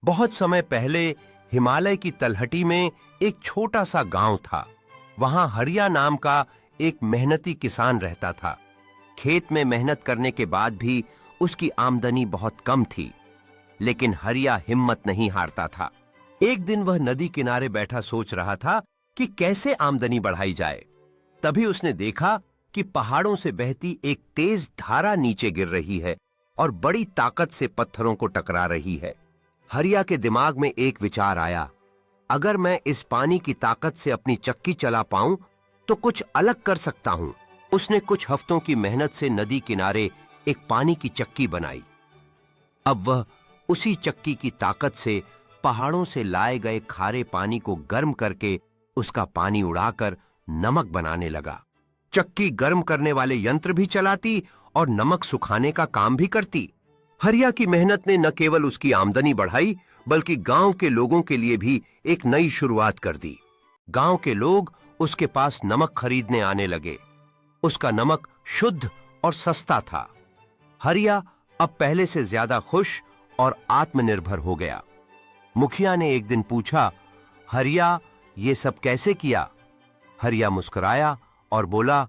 बहुत समय पहले हिमालय की तलहटी में एक छोटा सा गांव था। वहां हरिया नाम का एक मेहनती किसान रहता था। खेत में मेहनत करने के बाद भी उसकी आमदनी बहुत कम थी, लेकिन हरिया हिम्मत नहीं हारता था। एक दिन वह नदी किनारे बैठा सोच रहा था कि कैसे आमदनी बढ़ाई जाए। तभी उसने देखा कि पहाड़ों से बहती एक तेज धारा नीचे गिर रही है और बड़ी ताकत से पत्थरों को टकरा रही है। हरिया के दिमाग में एक विचार आया, अगर मैं इस पानी की ताकत से अपनी चक्की चला पाऊं तो कुछ अलग कर सकता हूं। उसने कुछ हफ्तों की मेहनत से नदी किनारे एक पानी की चक्की बनाई। अब वह उसी चक्की की ताकत से पहाड़ों से लाए गए खारे पानी को गर्म करके उसका पानी उड़ाकर नमक बनाने लगा। चक्की गर्म करने वाले यंत्र भी चलाती और नमक सुखाने का काम भी करती। हरिया की मेहनत ने न केवल उसकी आमदनी बढ़ाई, बल्कि गांव के लोगों के लिए भी एक नई शुरुआत कर दी। गांव के लोग उसके पास नमक खरीदने आने लगे। उसका नमक शुद्ध और सस्ता था। हरिया अब पहले से ज्यादा खुश और आत्मनिर्भर हो गया। मुखिया ने एक दिन पूछा, हरिया, ये सब कैसे किया? हरिया मुस्कुराया और बोला,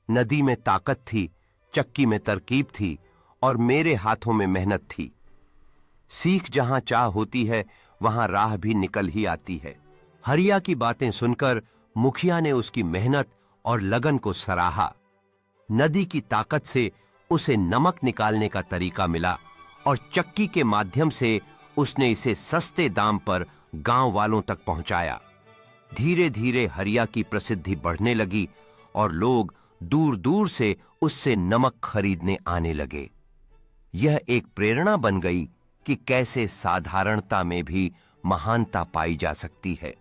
नदी में ताकत थी, चक्की में तरकीब थी और मेरे हाथों में मेहनत थी। सीख जहां चाह होती है वहां राह भी निकल ही आती है। हरिया की बातें सुनकर मुखिया ने उसकी मेहनत और लगन को सराहा। नदी की ताकत से उसे नमक निकालने का तरीका मिला और चक्की के माध्यम से उसने इसे सस्ते दाम पर गांव वालों तक पहुंचाया। धीरे धीरे हरिया की प्रसिद्धि बढ़ने लगी और लोग दूर दूर से उससे नमक खरीदने आने लगे। यह एक प्रेरणा बन गई कि कैसे साधारणता में भी महानता पाई जा सकती है।